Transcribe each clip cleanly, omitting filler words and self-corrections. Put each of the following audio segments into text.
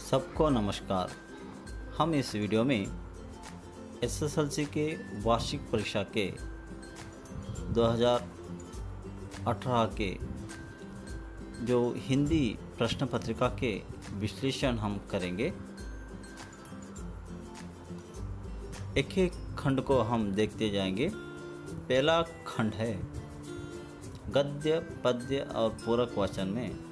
सबको नमस्कार। हम इस वीडियो में एसएसएलसी के वार्षिक परीक्षा के 2018 के जो हिंदी प्रश्न पत्रिका के विश्लेषण हम करेंगे। एक एक खंड को हम देखते जाएंगे। पहला खंड है गद्य, पद्य और पूरक वचन में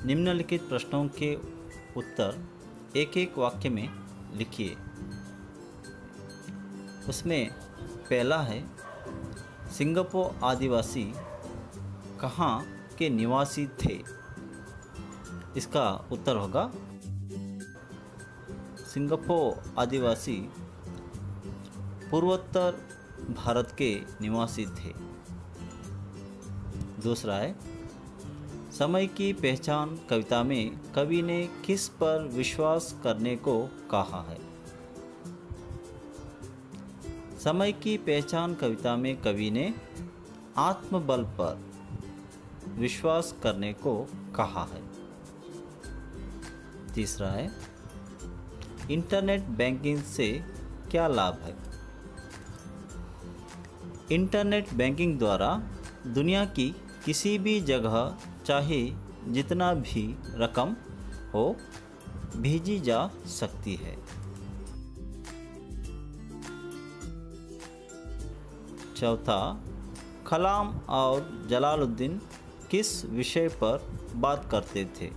निम्नलिखित प्रश्नों के उत्तर एक एक वाक्य में लिखिए। उसमें पहला है सिंगापुर आदिवासी कहाँ के निवासी थे। इसका उत्तर होगा सिंगापुर आदिवासी पूर्वोत्तर भारत के निवासी थे। दूसरा है समय की पहचान कविता में कवि ने किस पर विश्वास करने को कहा है। समय की पहचान कविता में कवि ने आत्मबल पर विश्वास करने को कहा है। तीसरा है इंटरनेट बैंकिंग से क्या लाभ है। इंटरनेट बैंकिंग द्वारा दुनिया की किसी भी जगह चाहे जितना भी रकम हो भेजी जा सकती है। चौथा कलाम और जलालुद्दीन किस विषय पर बात करते थे।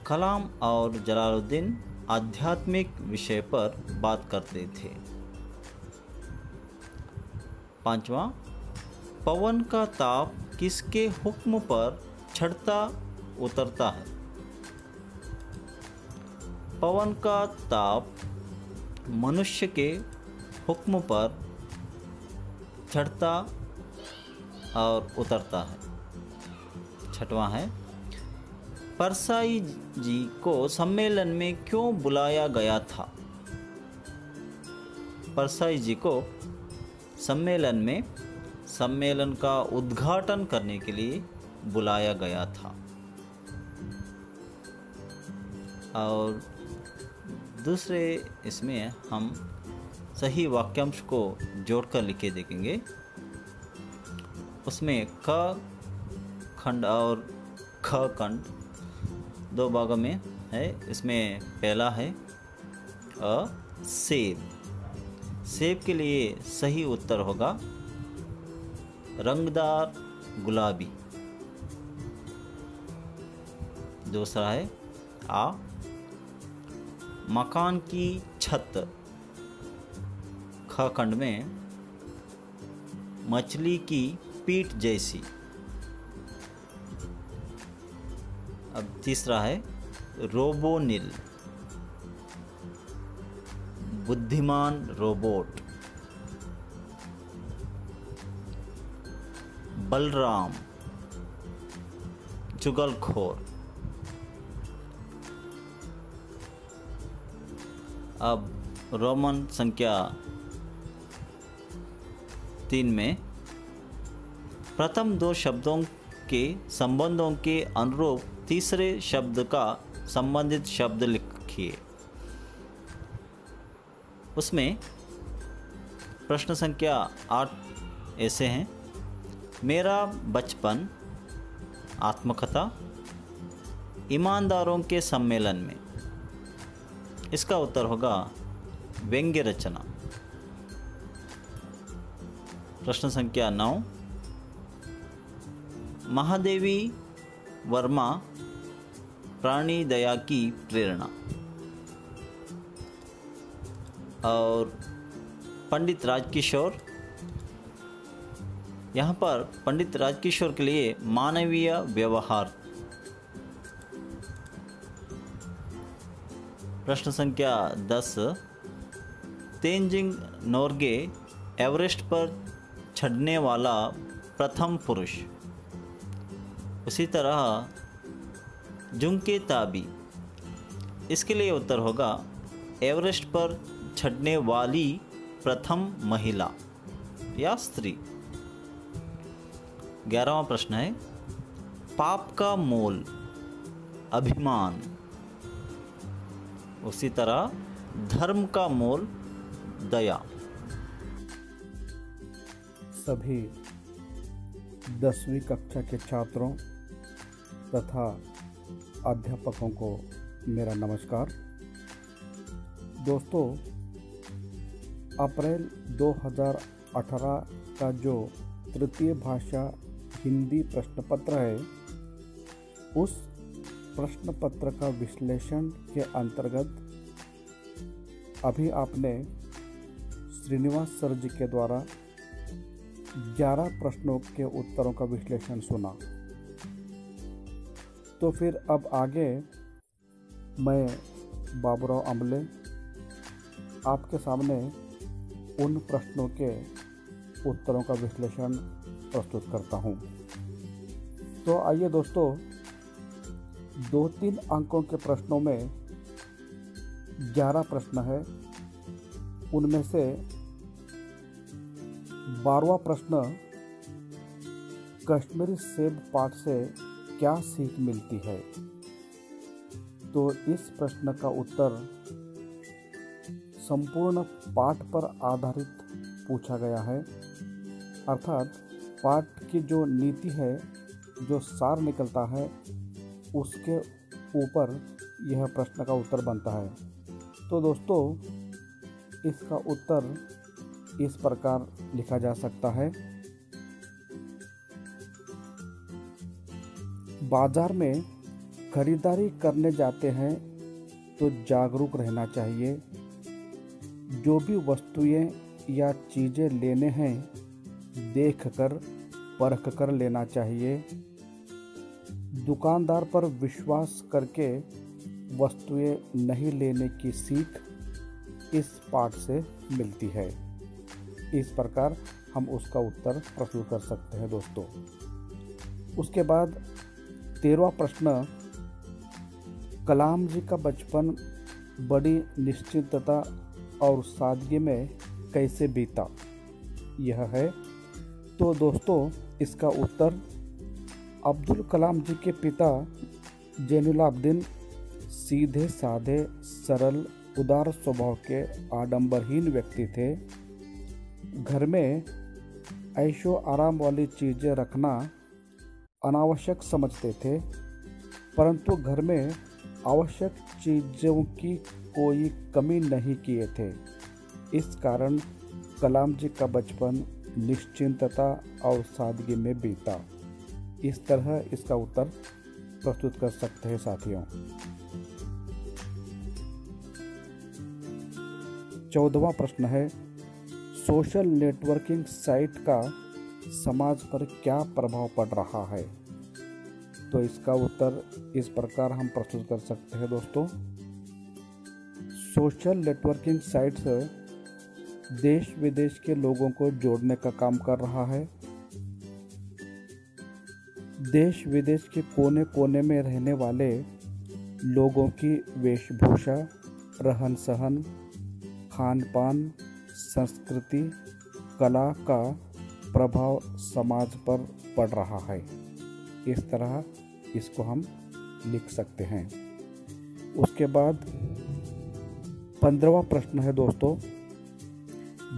कलाम और जलालुद्दीन आध्यात्मिक विषय पर बात करते थे। पांचवा पवन का ताप किसके हुक्म पर चढ़ता उतरता है। पवन का ताप मनुष्य के हुक्म पर चढ़ता और उतरता है। छठवां है परसाई जी को सम्मेलन में क्यों बुलाया गया था। परसाई जी को सम्मेलन का उद्घाटन करने के लिए बुलाया गया था। और दूसरे इसमें हम सही वाक्यांश को जोड़कर लिखे देखेंगे। उसमें क खंड और ख खंड दो भागों में है। इसमें पहला है सेब। सेब के लिए सही उत्तर होगा रंगदार गुलाबी। दूसरा है मकान की छत। ख खंड में मछली की पीठ जैसी। अब तीसरा है रोबोनिल बुद्धिमान रोबोट। बलराम चुगलखोर। अब रोमन संख्या 3 में प्रथम दो शब्दों के संबंधों के अनुरूप तीसरे शब्द का संबंधित शब्द लिखिए। उसमें प्रश्न संख्या 8 ऐसे हैं। मेरा बचपन आत्मकथा ईमानदारों के सम्मेलन में। इसका उत्तर होगा व्यंग्य रचना। प्रश्न संख्या 9 महादेवी वर्मा प्राणी दया की प्रेरणा। और पंडित राजकिशोर, यहाँ पर पंडित राजकिशोर के लिए मानवीय व्यवहार। प्रश्न संख्या 10 तेंजिंग नोर्गे एवरेस्ट पर चढ़ने वाला प्रथम पुरुष। उसी तरह जुंके ताबी। इसके लिए उत्तर होगा एवरेस्ट पर चढ़ने वाली प्रथम महिला या स्त्री। 11वां प्रश्न है पाप का मोल अभिमान। उसी तरह धर्म का मोल दया। सभी 10वीं कक्षा के छात्रों तथा अध्यापकों को मेरा नमस्कार। दोस्तों, अप्रैल 2018 का जो तृतीय भाषा हिंदी प्रश्न पत्र है, उस प्रश्न पत्र का विश्लेषण के अंतर्गत अभी आपने श्रीनिवास सर जी के द्वारा 11 प्रश्नों के उत्तरों का विश्लेषण सुना। तो फिर अब आगे मैं बाबूराव अम्बले आपके सामने उन प्रश्नों के उत्तरों का विश्लेषण प्रस्तुत करता हूँ। तो आइए दोस्तों, 2-3 अंकों के प्रश्नों में 11 प्रश्न है। उनमें से 12वां प्रश्न, कश्मीरी सेब पाठ से क्या सीख मिलती है। तो इस प्रश्न का उत्तर संपूर्ण पाठ पर आधारित पूछा गया है, अर्थात पाठ की जो नीति है, जो सार निकलता है, उसके ऊपर यह प्रश्न का उत्तर बनता है। तो दोस्तों, इसका उत्तर इस प्रकार लिखा जा सकता है। बाजार में खरीदारी करने जाते हैं तो जागरूक रहना चाहिए। जो भी वस्तुएं या चीज़ें लेने हैं, देखकर परख कर लेना चाहिए। दुकानदार पर विश्वास करके वस्तुएं नहीं लेने की सीख इस पाठ से मिलती है। इस प्रकार हम उसका उत्तर प्रस्तुत कर सकते हैं दोस्तों। उसके बाद 13वां प्रश्न, कलाम जी का बचपन बड़ी निश्चितता और सादगी में कैसे बीता, यह है। तो दोस्तों, इसका उत्तर अब्दुल कलाम जी के पिता जैनुलाब्दीन सीधे साधे, सरल, उदार स्वभाव के आडंबरहीन व्यक्ति थे। घर में ऐशो आराम वाली चीज़ें रखना अनावश्यक समझते थे, परंतु घर में आवश्यक चीज़ों की कोई कमी नहीं किए थे। इस कारण कलाम जी का बचपन निश्चिंतता और सादगी में बीता। इस तरह इसका उत्तर प्रस्तुत कर सकते हैं साथियों। 14वां प्रश्न है, सोशल नेटवर्किंग साइट का समाज पर क्या प्रभाव पड़ रहा है। तो इसका उत्तर इस प्रकार हम प्रस्तुत कर सकते हैं दोस्तों। सोशल नेटवर्किंग साइट्स देश विदेश के लोगों को जोड़ने का काम कर रहा है। देश विदेश के कोने कोने में रहने वाले लोगों की वेशभूषा, रहन सहन, खान पान, संस्कृति, कला का प्रभाव समाज पर पड़ रहा है। इस तरह इसको हम लिख सकते हैं। उसके बाद 15वां प्रश्न है दोस्तों,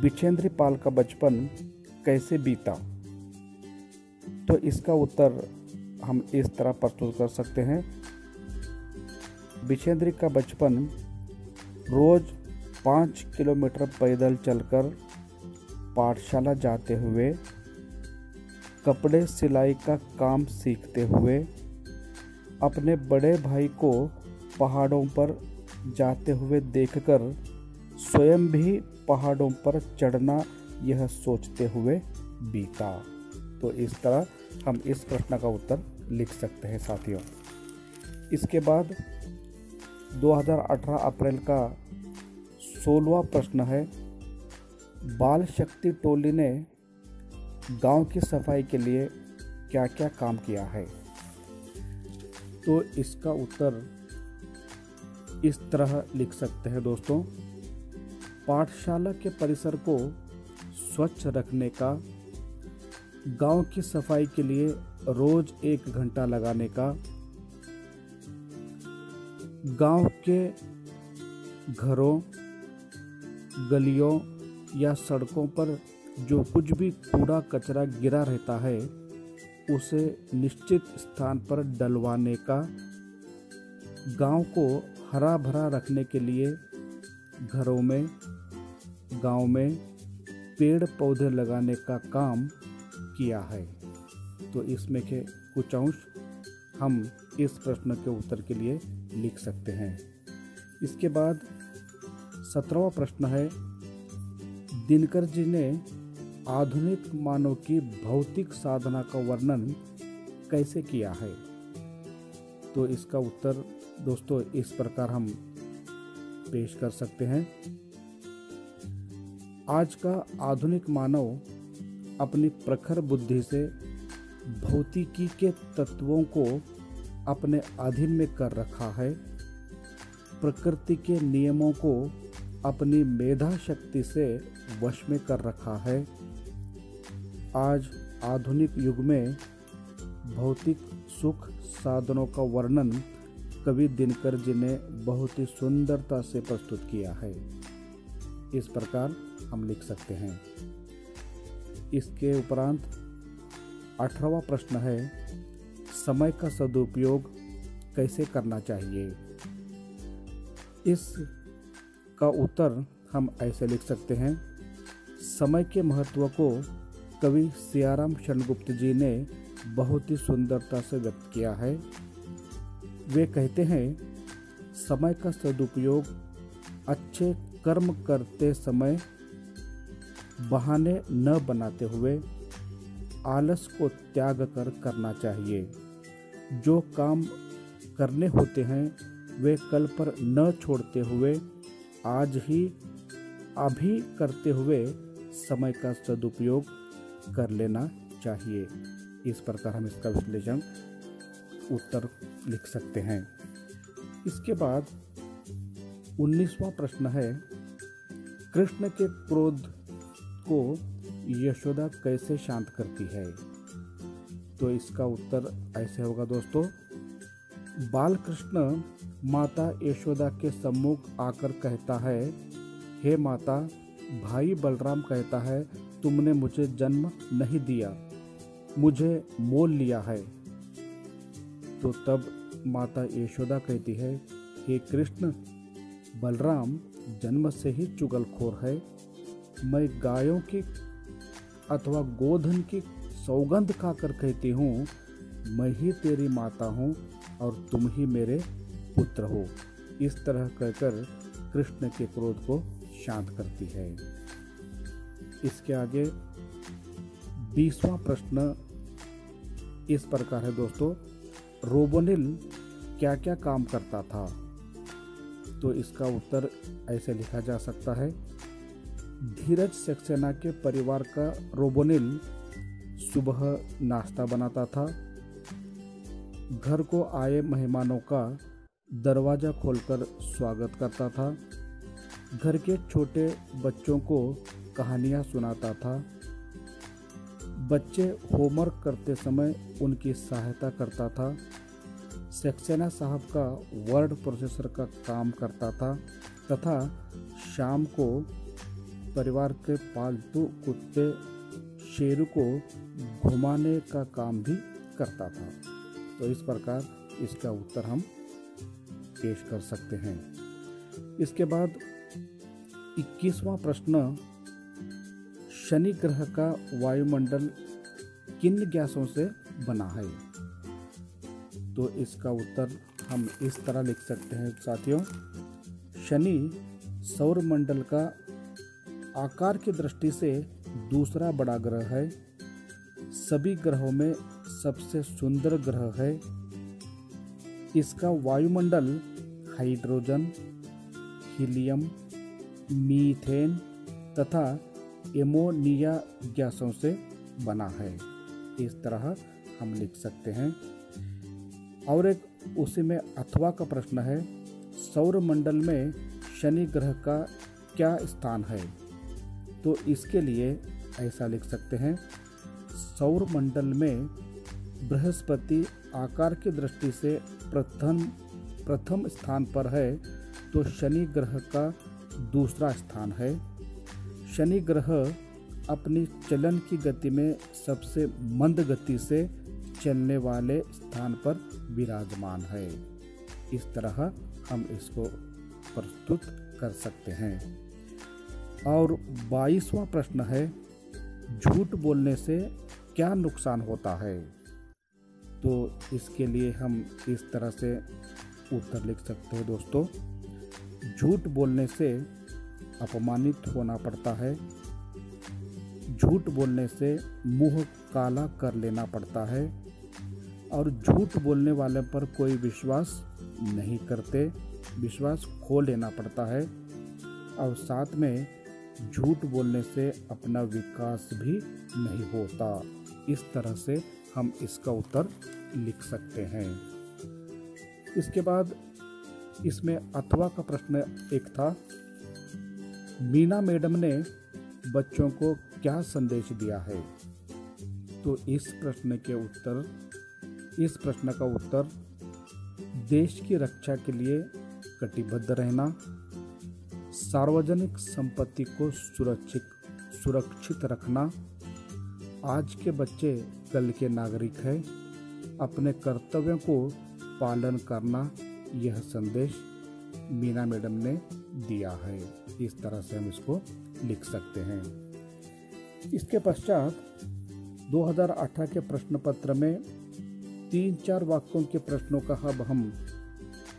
बिछेंद्री पाल का बचपन कैसे बीता। तो इसका उत्तर हम इस तरह प्रस्तुत कर सकते हैं। बिछेंद्री का बचपन रोज 5 किलोमीटर पैदल चलकर पाठशाला जाते हुए, कपड़े सिलाई का काम सीखते हुए, अपने बड़े भाई को पहाड़ों पर जाते हुए देखकर स्वयं भी पहाड़ों पर चढ़ना यह सोचते हुए बीता। तो इस तरह हम इस प्रश्न का उत्तर लिख सकते हैं साथियों। इसके बाद 2018 अप्रैल का 16वां प्रश्न है, बाल शक्ति टोली ने गांव की सफाई के लिए क्या क्या काम किया है। तो इसका उत्तर इस तरह लिख सकते हैं दोस्तों। पाठशाला के परिसर को स्वच्छ रखने का गांव की सफाई के लिए रोज 1 घंटा लगाने का, गांव के घरों, गलियों या सड़कों पर जो कुछ भी कूड़ा कचरा गिरा रहता है उसे निश्चित स्थान पर डलवाने का, गांव को हरा भरा रखने के लिए घरों में, गांव में पेड़ पौधे लगाने का काम किया है। तो इसमें के कुछ अंश हम इस प्रश्न के उत्तर के लिए लिख सकते हैं। इसके बाद 17वां प्रश्न है, दिनकर जी ने आधुनिक मानव की भौतिक साधना का वर्णन कैसे किया है? तो इसका उत्तर दोस्तों इस प्रकार हम पेश कर सकते हैं। आज का आधुनिक मानव अपनी प्रखर बुद्धि से भौतिकी के तत्वों को अपने अधीन में कर रखा है, प्रकृति के नियमों को अपनी मेधा शक्ति से वश में कर रखा है। आज आधुनिक युग में भौतिक सुख साधनों का वर्णन कवि दिनकर जी ने बहुत ही सुंदरता से प्रस्तुत किया है। इस प्रकार हम लिख सकते हैं। इसके उपरांत 18वां प्रश्न है, समय का सदुपयोग कैसे करना चाहिए? इस का उत्तर हम ऐसे लिख सकते हैं। समय के महत्व को कवि सियाराम शरणगुप्त जी ने बहुत ही सुंदरता से व्यक्त किया है। वे कहते हैं, समय का सदुपयोग अच्छे कर्म करते समय बहाने न बनाते हुए आलस को त्याग कर करना चाहिए। जो काम करने होते हैं वे कल पर न छोड़ते हुए आज ही अभी करते हुए समय का सदुपयोग कर लेना चाहिए। इस प्रकार हम इसका विश्लेषण उत्तर लिख सकते हैं। इसके बाद 19वां प्रश्न है, कृष्ण के क्रोध को यशोदा कैसे शांत करती है? तो इसका उत्तर ऐसे होगा दोस्तों। बाल कृष्ण माता यशोदा के सम्मुख आकर कहता है, हे माता, भाई बलराम कहता है तुमने मुझे जन्म नहीं दिया, मुझे मोल लिया है। तो तब माता यशोदा कहती है, हे कृष्ण, बलराम जन्म से ही चुगलखोर है। मैं गायों की अथवा गोधन की सौगंध खाकर कहती हूँ, मैं ही तेरी माता हूँ और तुम ही मेरे पुत्र हो। इस तरह कहकर कृष्ण के क्रोध को शांत करती है। इसके आगे 20वां प्रश्न इस प्रकार है दोस्तों, रोबोनिल क्या क्या काम करता था? तो इसका उत्तर ऐसे लिखा जा सकता है। धीरज सक्सेना के परिवार का रोबोनिल सुबह नाश्ता बनाता था, घर को आए मेहमानों का दरवाज़ा खोलकर स्वागत करता था, घर के छोटे बच्चों को कहानियाँ सुनाता था, बच्चे होमवर्क करते समय उनकी सहायता करता था, सक्सेना साहब का वर्ड प्रोसेसर का काम करता था तथा शाम को परिवार के पालतू कुत्ते शेरू को घुमाने का काम भी करता था। तो इस प्रकार इसका उत्तर हम पेश कर सकते हैं। इसके बाद 21वां प्रश्न, शनि ग्रह का वायुमंडल किन गैसों से बना है? तो इसका उत्तर हम इस तरह लिख सकते हैं साथियों। शनि सौर मंडल का आकार की दृष्टि से दूसरा बड़ा ग्रह है, सभी ग्रहों में सबसे सुंदर ग्रह है। इसका वायुमंडल हाइड्रोजन, हीलियम, मीथेन तथा एमोनिया गैसों से बना है। इस तरह हम लिख सकते हैं। और एक उसी में अथवा का प्रश्न है, सौर मंडल में शनि ग्रह का क्या स्थान है? तो इसके लिए ऐसा लिख सकते हैं, सौर मंडल में बृहस्पति आकार की दृष्टि से प्रथम स्थान पर है तो शनि ग्रह का दूसरा स्थान है। शनि ग्रह अपनी चलन की गति में सबसे मंद गति से चलने वाले स्थान पर विराजमान है। इस तरह हम इसको प्रस्तुत कर सकते हैं। और 22वां प्रश्न है, झूठ बोलने से क्या नुकसान होता है? तो इसके लिए हम इस तरह से उत्तर लिख सकते हैं दोस्तों। झूठ बोलने से अपमानित होना पड़ता है। झूठ बोलने से मुंह काला कर लेना पड़ता है और झूठ बोलने वाले पर कोई विश्वास नहीं करते, विश्वास खो लेना पड़ता है और साथ में झूठ बोलने से अपना विकास भी नहीं होता। इस तरह से हम इसका उत्तर लिख सकते हैं। इसके बाद इसमें अथवा का प्रश्न एक था, मीना मैडम ने बच्चों को क्या संदेश दिया है? तो इस प्रश्न का उत्तर देश की रक्षा के लिए कटिबद्ध रहना, सार्वजनिक संपत्ति को सुरक्षित रखना, आज के बच्चे कल के नागरिक हैं, अपने कर्तव्यों को पालन करना, यह संदेश मीना मैडम ने दिया है। इस तरह से हम इसको लिख सकते हैं। इसके पश्चात 2018 के प्रश्न पत्र में 3-4 वाक्यों के प्रश्नों का अब हम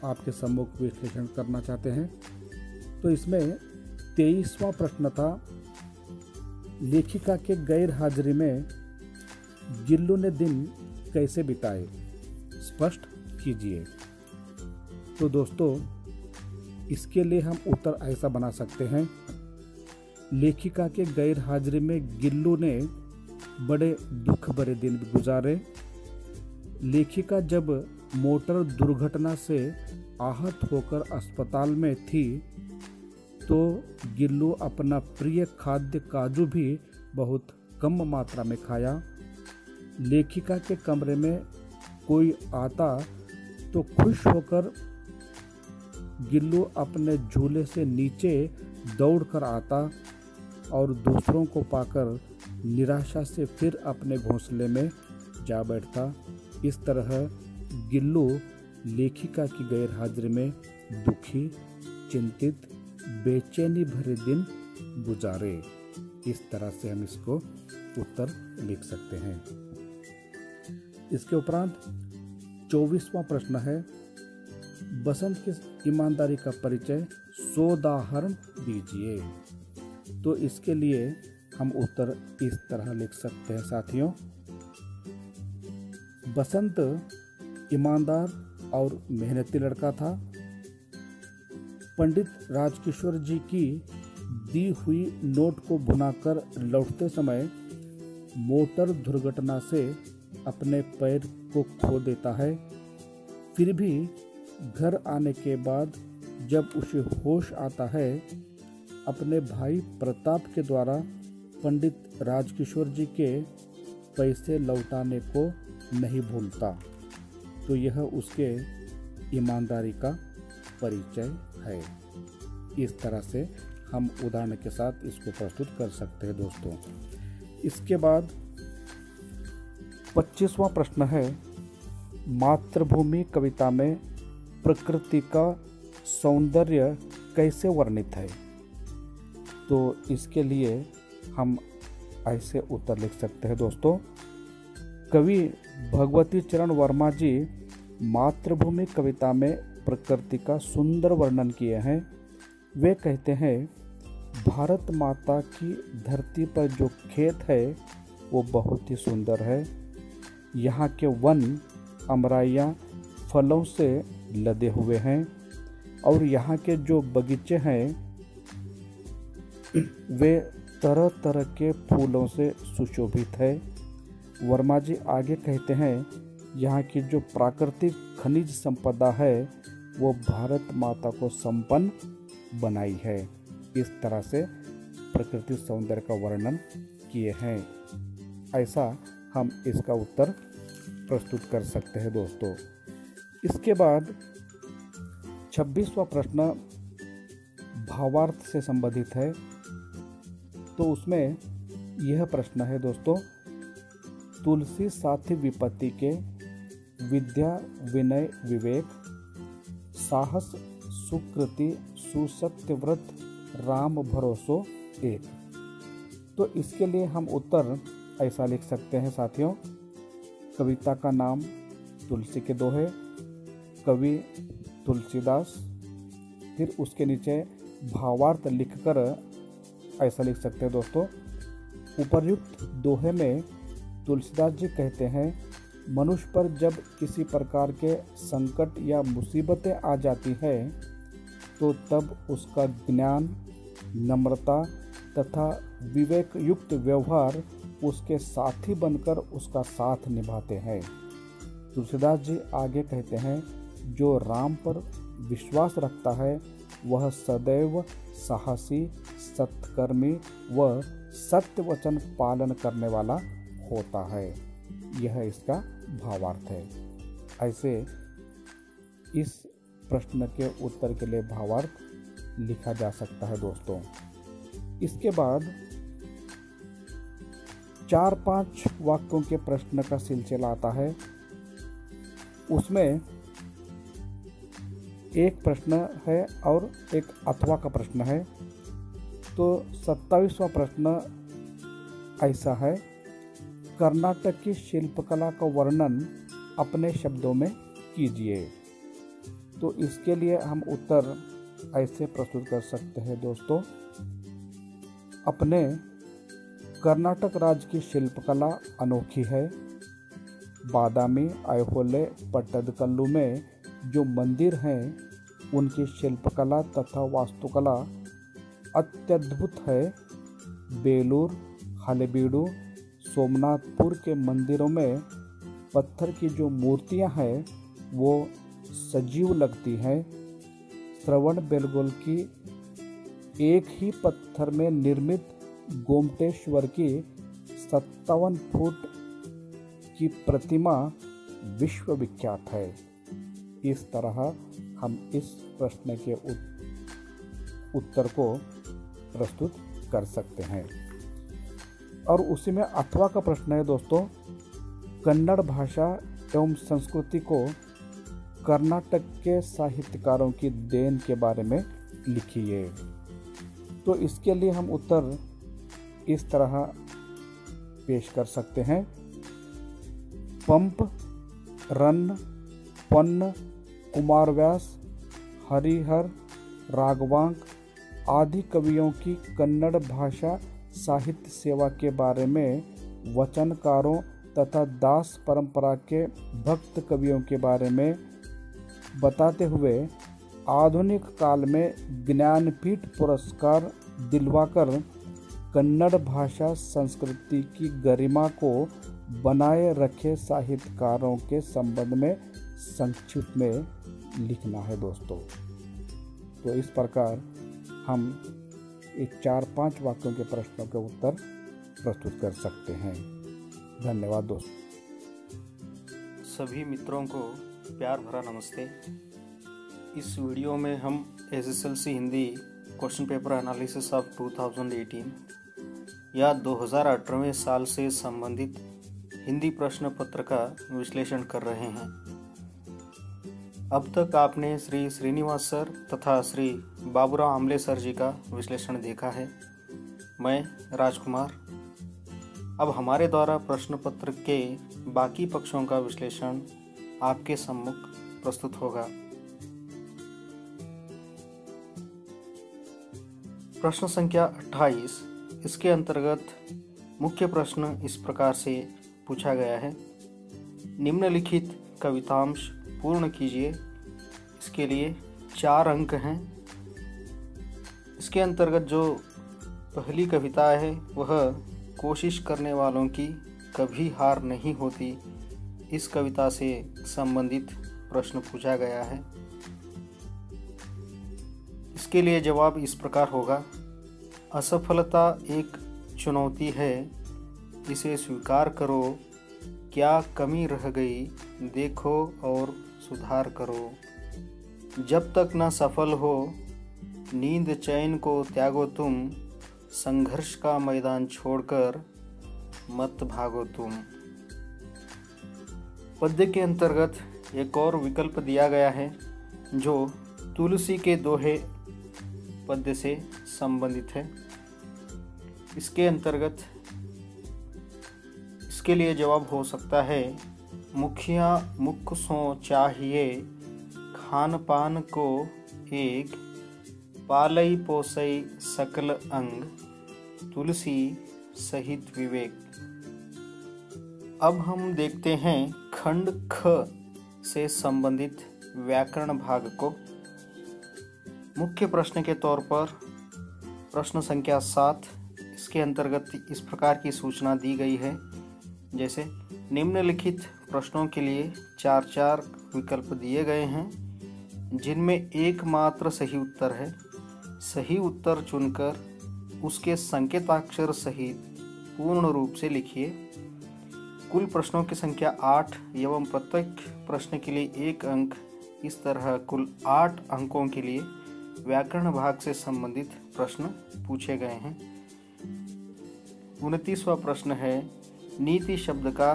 आपके सम्मुख विश्लेषण करना चाहते हैं। तो इसमें 23वां प्रश्न था, लेखिका के गैर हाजिरी में गिल्लू ने दिन कैसे बिताए, स्पष्ट कीजिए। तो दोस्तों इसके लिए हम उत्तर ऐसा बना सकते हैं, लेखिका के गैर हाजिरी में गिल्लू ने बड़े दुख भरे दिन गुजारे। लेखिका जब मोटर दुर्घटना से आहत होकर अस्पताल में थी तो गिल्लू अपना प्रिय खाद्य काजू भी बहुत कम मात्रा में खाया। लेखिका के कमरे में कोई आता तो खुश होकर गिल्लू अपने झूले से नीचे दौड़कर आता और दूसरों को पाकर निराशा से फिर अपने घोंसले में जा बैठता। इस तरह गिल्लू लेखिका की गैर हाजिरी में दुखी, चिंतित, बेचैनी भरे दिन गुजारे। इस तरह से हम इसको उत्तर लिख सकते हैं। इसके उपरांत 24वां प्रश्न है, बसंत की ईमानदारी का परिचय सोदाहरण दीजिए। तो इसके लिए हम उत्तर इस तरह लिख सकते हैं साथियों, बसंत ईमानदार और मेहनती लड़का था। पंडित राजकिशोर जी की दी हुई नोट को भुनाकर लौटते समय मोटर दुर्घटना से अपने पैर को खो देता है। फिर भी घर आने के बाद जब उसे होश आता है, अपने भाई प्रताप के द्वारा पंडित राजकिशोर जी के पैसे लौटाने को नहीं भूलता। तो यह उसके ईमानदारी का परिचय है। इस तरह से हम उदाहरण के साथ इसको प्रस्तुत कर सकते हैं दोस्तों। इसके बाद 25वां प्रश्न है, मातृभूमि कविता में प्रकृति का सौंदर्य कैसे वर्णित है? तो इसके लिए हम ऐसे उत्तर लिख सकते हैं दोस्तों, कवि भगवती चरण वर्मा जी मातृभूमि कविता में प्रकृति का सुंदर वर्णन किए हैं। वे कहते हैं, भारत माता की धरती पर जो खेत है वो बहुत ही सुंदर है। यहाँ के वन अमराइयाँ फलों से लदे हुए हैं और यहाँ के जो बगीचे हैं वे तरह तरह के फूलों से सुशोभित है। वर्मा जी आगे कहते हैं, यहाँ की जो प्राकृतिक खनिज संपदा है वो भारत माता को संपन्न बनाई है। इस तरह से प्रकृति सौंदर्य का वर्णन किए हैं। ऐसा हम इसका उत्तर प्रस्तुत कर सकते हैं दोस्तों। इसके बाद 26वां प्रश्न भावार्थ से संबंधित है। तो उसमें यह प्रश्न है दोस्तों, तुलसी साथी विपत्ति के विद्या विनय विवेक साहस सुकृति सुसत्य व्रत राम भरोसो एक। तो इसके लिए हम उत्तर ऐसा लिख सकते हैं साथियों, कविता का नाम तुलसी के दोहे, कवि तुलसीदास, फिर उसके नीचे भावार्थ लिखकर ऐसा लिख सकते हैं दोस्तों। उपर्युक्त दोहे में तुलसीदास जी कहते हैं, मनुष्य पर जब किसी प्रकार के संकट या मुसीबतें आ जाती है तो तब उसका ज्ञान नम्रता तथा विवेक युक्त व्यवहार उसके साथी बनकर उसका साथ निभाते हैं। तुलसीदास जी आगे कहते हैं, जो राम पर विश्वास रखता है वह सदैव साहसी सत्कर्मी व सत्य वचन पालन करने वाला होता है। यह इसका भावार्थ है। ऐसे इस प्रश्न के उत्तर के लिए भावार्थ लिखा जा सकता है दोस्तों। इसके बाद 4-5 वाक्यों के प्रश्न का सिलसिला आता है। उसमें एक प्रश्न है और एक अथवा का प्रश्न है। तो 27वां प्रश्न ऐसा है, कर्नाटक की शिल्पकला का वर्णन अपने शब्दों में कीजिए। तो इसके लिए हम उत्तर ऐसे प्रस्तुत कर सकते हैं दोस्तों, अपने कर्नाटक राज्य की शिल्पकला अनोखी है। बादामी ऐहोले पट्टदकल्लू में जो मंदिर हैं उनकी शिल्पकला तथा वास्तुकला अत्यद्भुत है। बेलूर हलेबीडु सोमनाथपुर के मंदिरों में पत्थर की जो मूर्तियां हैं वो सजीव लगती हैं। श्रवण बेलगोल की एक ही पत्थर में निर्मित गोमटेश्वर की 57 फुट की प्रतिमा विश्व विख्यात है। इस तरह हम इस प्रश्न के उत्तर को प्रस्तुत कर सकते हैं। और उसी में अथवा का प्रश्न है दोस्तों, कन्नड़ भाषा एवं संस्कृति को कर्नाटक के साहित्यकारों की देन के बारे में लिखिए। तो इसके लिए हम उत्तर इस तरह पेश कर सकते हैं, पंप रन्न पन्न कुमारव्यास हरिहर राघवांक आदि कवियों की कन्नड़ भाषा साहित्य सेवा के बारे में, वचनकारों तथा दास परंपरा के भक्त कवियों के बारे में बताते हुए आधुनिक काल में ज्ञानपीठ पुरस्कार दिलवाकर कन्नड़ भाषा संस्कृति की गरिमा को बनाए रखे साहित्यकारों के संबंध में संक्षिप्त में लिखना है दोस्तों। तो इस प्रकार हम इस 4-5 वाक्यों के प्रश्नों के उत्तर प्रस्तुत कर सकते हैं। धन्यवाद दोस्तों। सभी मित्रों को प्यार भरा नमस्ते। इस वीडियो में हम SSLC Hindi question paper analysis of 2018 या 2018वें साल से संबंधित हिंदी प्रश्न पत्र का विश्लेषण कर रहे हैं। अब तक आपने श्री श्रीनिवास सर तथा श्री बाबूराव आमले सर जी का विश्लेषण देखा है। मैं राजकुमार अब हमारे द्वारा प्रश्न पत्र के बाकी पक्षों का विश्लेषण आपके सम्मुख प्रस्तुत होगा। प्रश्न संख्या 28, इसके अंतर्गत मुख्य प्रश्न इस प्रकार से पूछा गया है, निम्नलिखित कवितांश पूर्ण कीजिए। इसके लिए 4 अंक हैं। इसके अंतर्गत जो पहली कविता है वह कोशिश करने वालों की कभी हार नहीं होती, इस कविता से संबंधित प्रश्न पूछा गया है। इसके लिए जवाब इस प्रकार होगा, असफलता एक चुनौती है, इसे स्वीकार करो क्या कमी रह गई देखो और सुधार करो। जब तक न सफल हो नींद चैन को त्यागो तुम, संघर्ष का मैदान छोड़कर मत भागो तुम। पद्य के अंतर्गत एक और विकल्प दिया गया है जो तुलसी के दोहे पद्य से संबंधित है। इसके अंतर्गत इसके लिए जवाब हो सकता है, मुखिया मुख सो चाहिए खान पान को एक, पालई पोसई सकल अंग तुलसी सहित विवेक। अब हम देखते हैं खंड ख से संबंधित व्याकरण भाग को। मुख्य प्रश्न के तौर पर प्रश्न संख्या 7, इसके अंतर्गत इस प्रकार की सूचना दी गई है, जैसे निम्नलिखित प्रश्नों के लिए 4 विकल्प दिए गए हैं जिनमें एकमात्र सही उत्तर है। सही उत्तर चुनकर उसके संकेताक्षर सहित पूर्ण रूप से लिखिए। कुल प्रश्नों की संख्या 8 एवं प्रत्येक प्रश्न के लिए 1 अंक, इस तरह कुल 8 अंकों के लिए व्याकरण भाग से संबंधित प्रश्न पूछे गए हैं। 29वां प्रश्न है, नीति शब्द का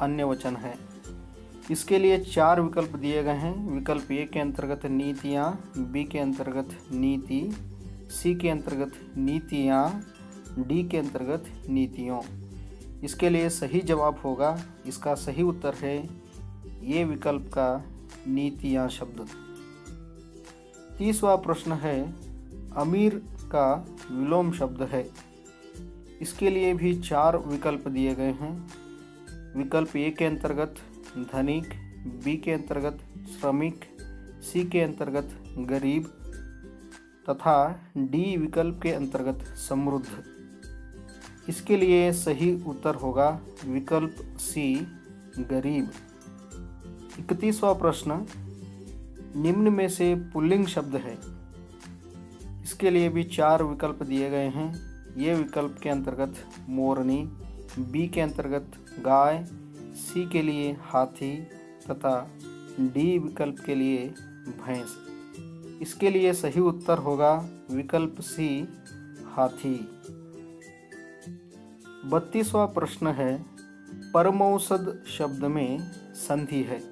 अन्य वचन है। इसके लिए 4 विकल्प दिए गए हैं। विकल्प ए के अंतर्गत नीतियाँ, बी के अंतर्गत नीति, सी के अंतर्गत नीतियाँ, डी के अंतर्गत नीतियों। इसके लिए सही जवाब होगा, इसका सही उत्तर है ये विकल्प का नीतियाँ शब्द। 30वां प्रश्न है, अमीर का विलोम शब्द है। इसके लिए भी 4 विकल्प दिए गए हैं। विकल्प ए के अंतर्गत धनिक, बी के अंतर्गत श्रमिक, सी के अंतर्गत गरीब तथा डी विकल्प के अंतर्गत समृद्ध। इसके लिए सही उत्तर होगा विकल्प सी गरीब। 31वां प्रश्न, निम्न में से पुल्लिंग शब्द है। इसके लिए भी 4 विकल्प दिए गए हैं। ये विकल्प के अंतर्गत मोरनी, बी के अंतर्गत गाय, सी के लिए हाथी तथा डी विकल्प के लिए भैंस। इसके लिए सही उत्तर होगा विकल्प सी हाथी। 32वां प्रश्न है, परमौषध शब्द में संधि है।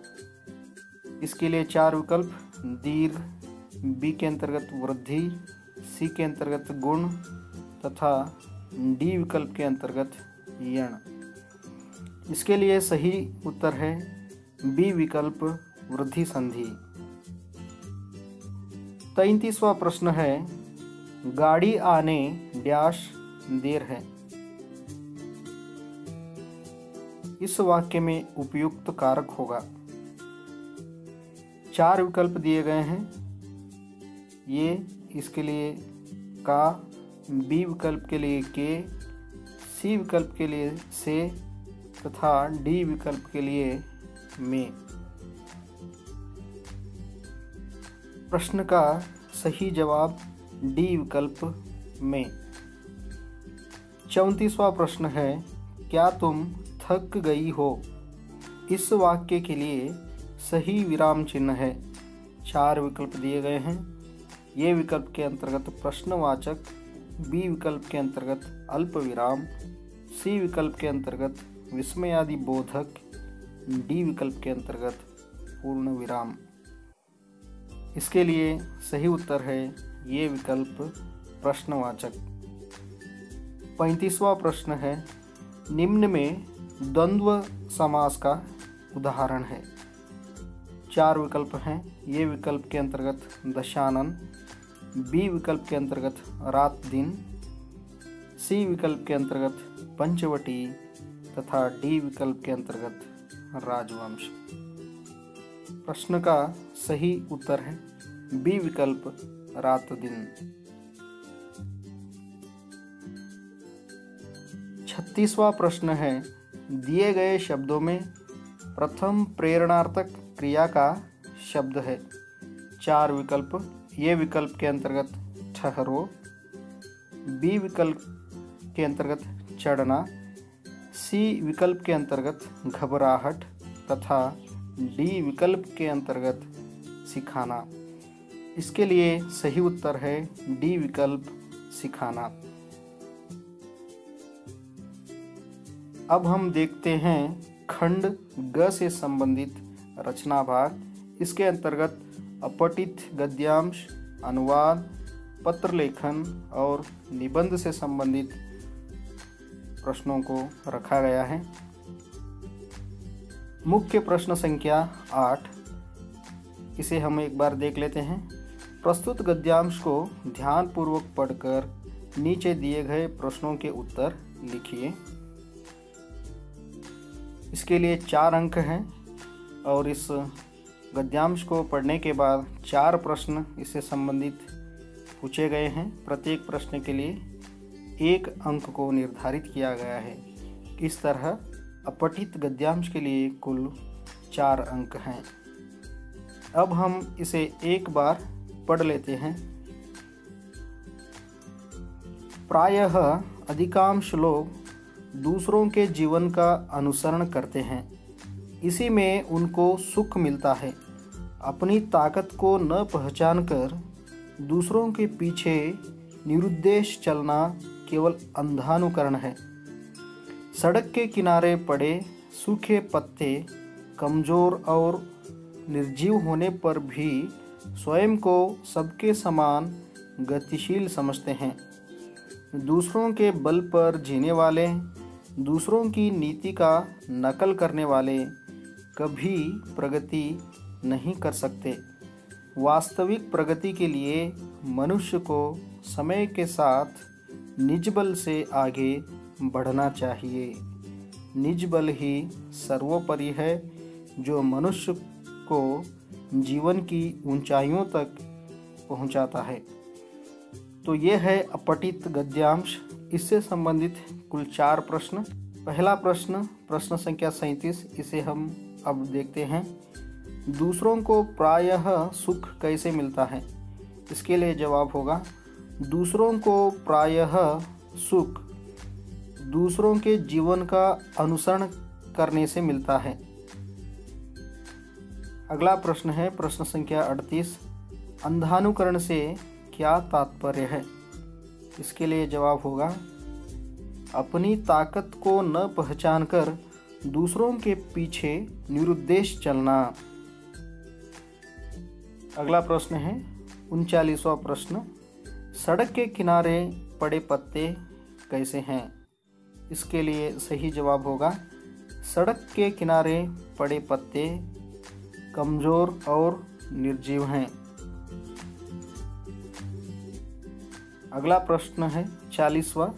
इसके लिए 4 विकल्प, दीर्घ, बी के अंतर्गत वृद्धि, सी के अंतर्गत गुण तथा डी विकल्प के अंतर्गत यण। इसके लिए सही उत्तर है बी विकल्प वृद्धि संधि। 33वां प्रश्न है, गाड़ी आने डैश देर है। इस वाक्य में उपयुक्त कारक होगा। 4 विकल्प दिए गए हैं। ये इसके लिए का, बी विकल्प के लिए के, सी विकल्प के लिए से तथा डी विकल्प के लिए में। प्रश्न का सही जवाब डी विकल्प में। 34वां प्रश्न है, क्या तुम थक गई हो। इस वाक्य के लिए सही विराम चिन्ह है। 4 विकल्प दिए गए हैं। ये विकल्प के अंतर्गत प्रश्नवाचक, बी विकल्प के अंतर्गत अल्प विराम, सी विकल्प के अंतर्गत विस्मयादि बोधक, डी विकल्प के अंतर्गत पूर्ण विराम। इसके लिए सही उत्तर है ये विकल्प प्रश्नवाचक। 35वां प्रश्न है, निम्न में द्वंद्व समास का उदाहरण है। 4 विकल्प हैं। ये विकल्प के अंतर्गत दशानन, बी विकल्प के अंतर्गत रात दिन, सी विकल्प के अंतर्गत पंचवटी तथा डी विकल्प के अंतर्गत राजवंश। प्रश्न का सही उत्तर है बी विकल्प रात दिन। 36वां प्रश्न है, दिए गए शब्दों में प्रथम प्रेरणार्थक क्रिया का शब्द है। 4 विकल्प। ये विकल्प के अंतर्गत ठहरो, बी विकल्प के अंतर्गत चढ़ना, सी विकल्प के अंतर्गत घबराहट तथा डी विकल्प के अंतर्गत सिखाना। इसके लिए सही उत्तर है डी विकल्प, सिखाना। अब हम देखते हैं खंड ग से संबंधित रचना भाग। इसके अंतर्गत अपठित गद्यांश, अनुवाद, पत्र लेखन और निबंध से संबंधित प्रश्नों को रखा गया है। मुख्य प्रश्न संख्या 8, इसे हम एक बार देख लेते हैं। प्रस्तुत गद्यांश को ध्यानपूर्वक पढ़कर नीचे दिए गए प्रश्नों के उत्तर लिखिए। इसके लिए 4 अंक हैं और इस गद्यांश को पढ़ने के बाद 4 प्रश्न इससे संबंधित पूछे गए हैं। प्रत्येक प्रश्न के लिए 1 अंक को निर्धारित किया गया है। इस तरह अपठित गद्यांश के लिए कुल 4 अंक हैं। अब हम इसे एक बार पढ़ लेते हैं। प्रायः अधिकांश लोग दूसरों के जीवन का अनुसरण करते हैं, इसी में उनको सुख मिलता है। अपनी ताकत को न पहचानकर दूसरों के पीछे निरुद्देश चलना केवल अंधानुकरण है। सड़क के किनारे पड़े सूखे पत्ते कमज़ोर और निर्जीव होने पर भी स्वयं को सबके समान गतिशील समझते हैं। दूसरों के बल पर जीने वाले, दूसरों की नीति का नकल करने वाले कभी प्रगति नहीं कर सकते। वास्तविक प्रगति के लिए मनुष्य को समय के साथ निज बल से आगे बढ़ना चाहिए। निज बल ही सर्वोपरि है, जो मनुष्य को जीवन की ऊंचाइयों तक पहुंचाता है। तो ये है अपठित गद्यांश। इससे संबंधित कुल 4 प्रश्न। पहला प्रश्न, प्रश्न संख्या 37, इसे हम अब देखते हैं। दूसरों को प्रायः सुख कैसे मिलता है? इसके लिए जवाब होगा, दूसरों को प्रायः सुख दूसरों के जीवन का अनुसरण करने से मिलता है। अगला प्रश्न है प्रश्न संख्या 38, अंधानुकरण से क्या तात्पर्य है? इसके लिए जवाब होगा, अपनी ताकत को न पहचानकर दूसरों के पीछे निरुद्देश चलना। अगला प्रश्न है 39वां प्रश्न, सड़क के किनारे पड़े पत्ते कैसे हैं? इसके लिए सही जवाब होगा, सड़क के किनारे पड़े पत्ते कमज़ोर और निर्जीव हैं। अगला प्रश्न है 40वां,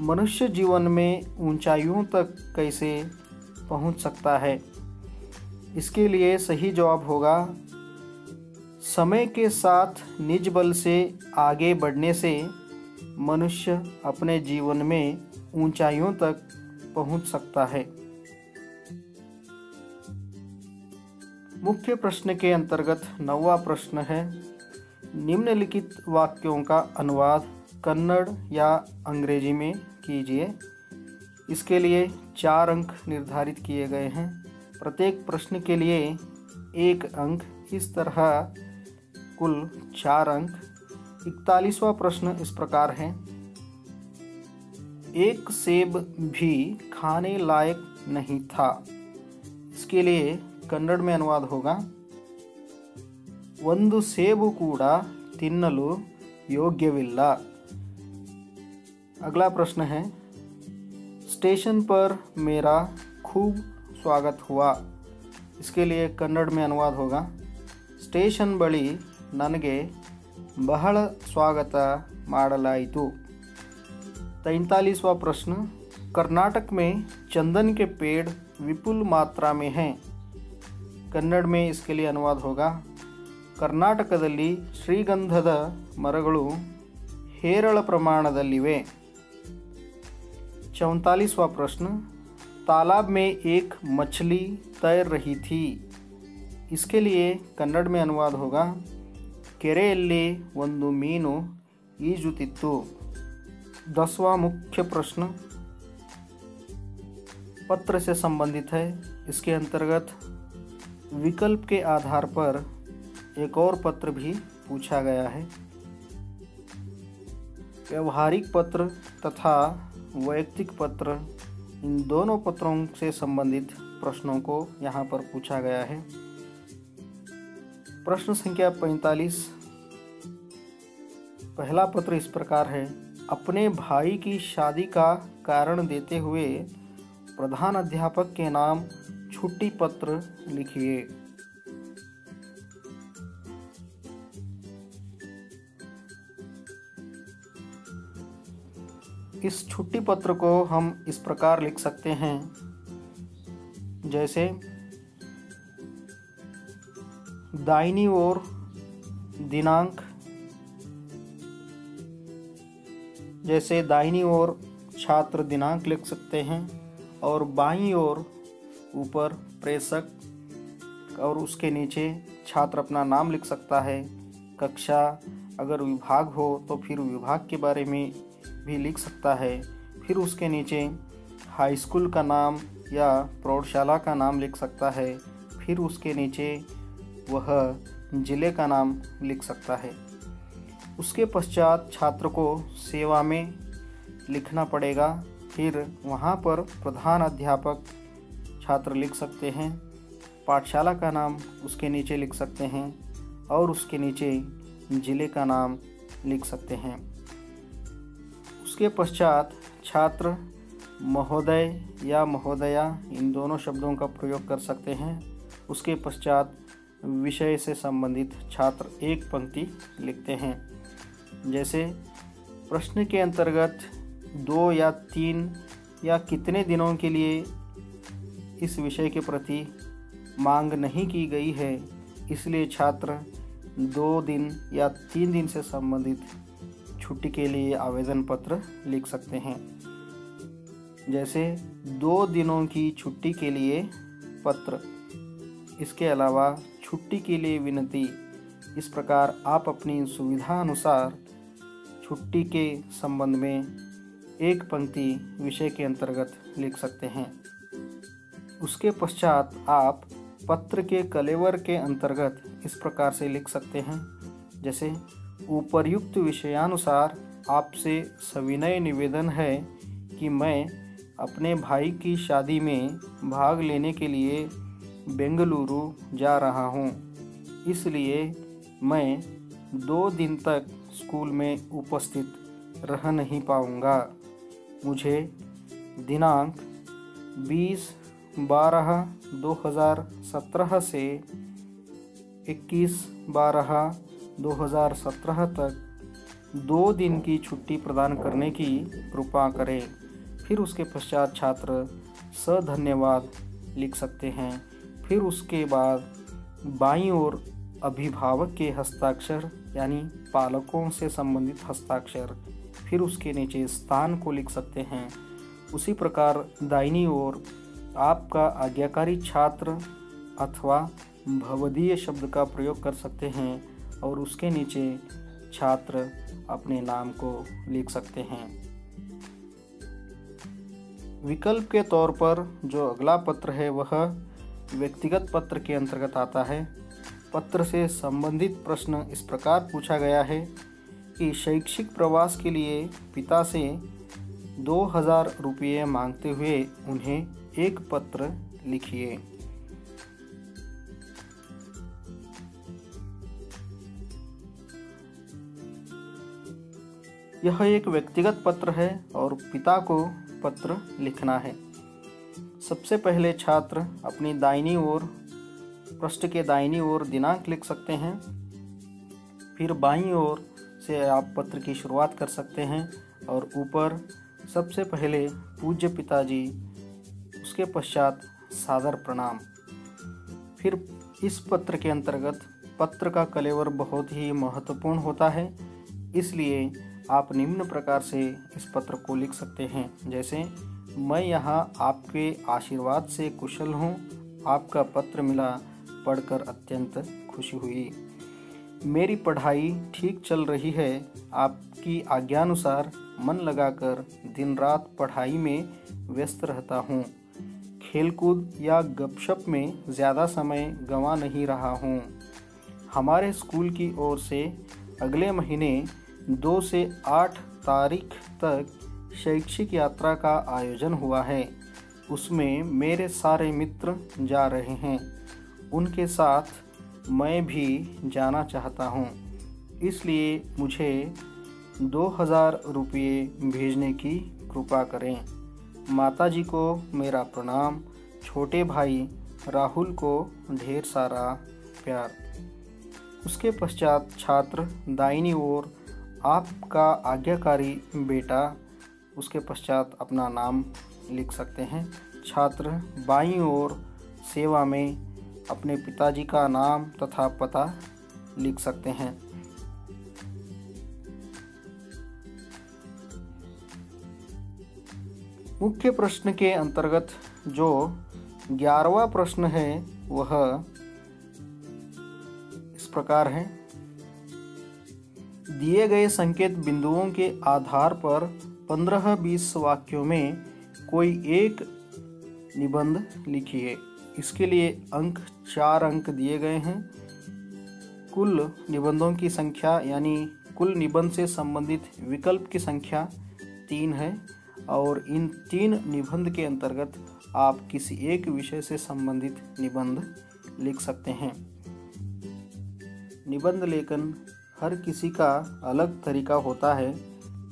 मनुष्य जीवन में ऊंचाइयों तक कैसे पहुंच सकता है? इसके लिए सही जवाब होगा, समय के साथ निज बल से आगे बढ़ने से मनुष्य अपने जीवन में ऊंचाइयों तक पहुंच सकता है। मुख्य प्रश्न के अंतर्गत 9वां प्रश्न है, निम्नलिखित वाक्यों का अनुवाद कन्नड़ या अंग्रेजी में कीजिए। इसके लिए 4 अंक निर्धारित किए गए हैं। प्रत्येक प्रश्न के लिए 1 अंक, इस तरह कुल 4 अंक। 41वां प्रश्न इस प्रकार है, एक सेब भी खाने लायक नहीं था। इसके लिए कन्नड़ में अनुवाद होगा, ಒಂದು ಸೇಬು ಕೂಡ ತಿನ್ನಲು योग्यविಲ್ಲ। अगला प्रश्न है, स्टेशन पर मेरा खूब स्वागत हुआ। इसके लिए कन्नड़ में अनुवाद होगा, स्टेशन बಳಿ ನನಗೆ ಬಹಳ स्वागत ಮಾಡಲಾಯಿತು। 43वां प्रश्न, कर्नाटक में चंदन के पेड़ विपुल मात्रा में हैं। कन्नड़ में इसके लिए अनुवाद होगा, ಕರ್ನಾಟಕದಲ್ಲಿ ಶ್ರೀಗಂಧದ ಮರಗಳು ಹೇರಳ ಪ್ರಮಾಣದಲ್ಲಿವೆ। 44वां प्रश्न, तालाब में एक मछली तैर रही थी। इसके लिए कन्नड़ में अनुवाद होगा, ಕೆರೆಯಲ್ಲಿ ಒಂದು ಮೀನು ಈಜುತ್ತಿತ್ತು। 10वां मुख्य प्रश्न, पत्र से संबंधित है। इसके अंतर्गत विकल्प के आधार पर एक और पत्र भी पूछा गया है। व्यवहारिक पत्र तथा वैयक्तिक पत्र, इन दोनों पत्रों से संबंधित प्रश्नों को यहाँ पर पूछा गया है। प्रश्न संख्या 45। पहला पत्र इस प्रकार है, अपने भाई की शादी का कारण देते हुए प्रधान अध्यापक के नाम छुट्टी पत्र लिखिए। इस छुट्टी पत्र को हम इस प्रकार लिख सकते हैं, जैसे दाहिनी ओर दिनांक, जैसे दाहिनी ओर छात्र दिनांक लिख सकते हैं और बाईं ओर ऊपर प्रेषक और उसके नीचे छात्र अपना नाम लिख सकता है। कक्षा अगर विभाग हो तो फिर विभाग के बारे में भी लिख सकता है। फिर उसके नीचे हाई स्कूल का नाम या प्रौढ़शाला का नाम लिख सकता है। फिर उसके नीचे वह जिले का नाम लिख सकता है। उसके पश्चात छात्र को सेवा में लिखना पड़ेगा। फिर वहाँ पर प्रधान अध्यापक छात्र लिख सकते हैं, पाठशाला का नाम उसके नीचे लिख सकते हैं और उसके नीचे जिले का नाम लिख सकते हैं। उसके पश्चात छात्र महोदय या महोदया इन दोनों शब्दों का प्रयोग कर सकते हैं। उसके पश्चात विषय से संबंधित छात्र एक पंक्ति लिखते हैं। जैसे प्रश्न के अंतर्गत 2 या 3 या कितने दिनों के लिए इस विषय के प्रति मांग नहीं की गई है, इसलिए छात्र 2 दिन या 3 दिन से संबंधित छुट्टी के लिए आवेदन पत्र लिख सकते हैं। जैसे 2 दिनों की छुट्टी के लिए पत्र। इसके अलावा छुट्टी के लिए विनती। इस प्रकार आप अपनी सुविधा अनुसार छुट्टी के संबंध में एक पंक्ति विषय के अंतर्गत लिख सकते हैं। उसके पश्चात आप पत्र के कलेवर के अंतर्गत इस प्रकार से लिख सकते हैं, जैसे उपर्युक्त विषयानुसार आपसे सविनय निवेदन है कि मैं अपने भाई की शादी में भाग लेने के लिए बेंगलुरु जा रहा हूँ, इसलिए मैं 2 दिन तक स्कूल में उपस्थित रह नहीं पाऊँगा। मुझे दिनांक 20/12/2017 से 21/12/2017 तक 2 दिन की छुट्टी प्रदान करने की कृपा करें। फिर उसके पश्चात छात्र धन्यवाद लिख सकते हैं। फिर उसके बाद बाईं ओर अभिभावक के हस्ताक्षर यानी पालकों से संबंधित हस्ताक्षर। फिर उसके नीचे स्थान को लिख सकते हैं। उसी प्रकार दाहिनी ओर आपका आज्ञाकारी छात्र अथवा भवदीय शब्द का प्रयोग कर सकते हैं और उसके नीचे छात्र अपने नाम को लिख सकते हैं। विकल्प के तौर पर जो अगला पत्र है वह व्यक्तिगत पत्र के अंतर्गत आता है। पत्र से संबंधित प्रश्न इस प्रकार पूछा गया है कि शैक्षिक प्रवास के लिए पिता से 2000 रुपये मांगते हुए उन्हें एक पत्र लिखिए। यह एक व्यक्तिगत पत्र है और पिता को पत्र लिखना है। सबसे पहले छात्र अपनी दाहिनी ओर पृष्ठ के दाहिनी ओर दिनांक लिख सकते हैं। फिर बाईं ओर से आप पत्र की शुरुआत कर सकते हैं और ऊपर सबसे पहले पूज्य पिताजी, उसके पश्चात सादर प्रणाम। फिर इस पत्र के अंतर्गत पत्र का कलेवर बहुत ही महत्वपूर्ण होता है, इसलिए आप निम्न प्रकार से इस पत्र को लिख सकते हैं, जैसे मैं यहाँ आपके आशीर्वाद से कुशल हूँ, आपका पत्र मिला, पढ़कर अत्यंत खुशी हुई। मेरी पढ़ाई ठीक चल रही है, आपकी आज्ञानुसार मन लगाकर दिन रात पढ़ाई में व्यस्त रहता हूँ। खेलकूद या गपशप में ज़्यादा समय गंवा नहीं रहा हूँ। हमारे स्कूल की ओर से अगले महीने 2 से 8 तारीख तक शैक्षिक यात्रा का आयोजन हुआ है। उसमें मेरे सारे मित्र जा रहे हैं। उनके साथ मैं भी जाना चाहता हूँ, इसलिए मुझे 2000 रुपये भेजने की कृपा करें। माताजी को मेरा प्रणाम। छोटे भाई राहुल को ढेर सारा प्यार। उसके पश्चात छात्र दाहिनी ओर आपका आज्ञाकारी बेटा। उसके पश्चात अपना नाम लिख सकते हैं। छात्र बाईं ओर सेवा में अपने पिताजी का नाम तथा पता लिख सकते हैं। मुख्य प्रश्न के अंतर्गत जो 11वां प्रश्न है वह इस प्रकार है। दिए गए संकेत बिंदुओं के आधार पर 15-20 वाक्यों में कोई एक निबंध लिखिए। इसके लिए 4 अंक दिए गए हैं। कुल निबंधों की संख्या यानी कुल निबंध से संबंधित विकल्प की संख्या 3 है और इन 3 निबंध के अंतर्गत आप किसी एक विषय से संबंधित निबंध लिख सकते हैं। निबंध लेखन हर किसी का अलग तरीका होता है।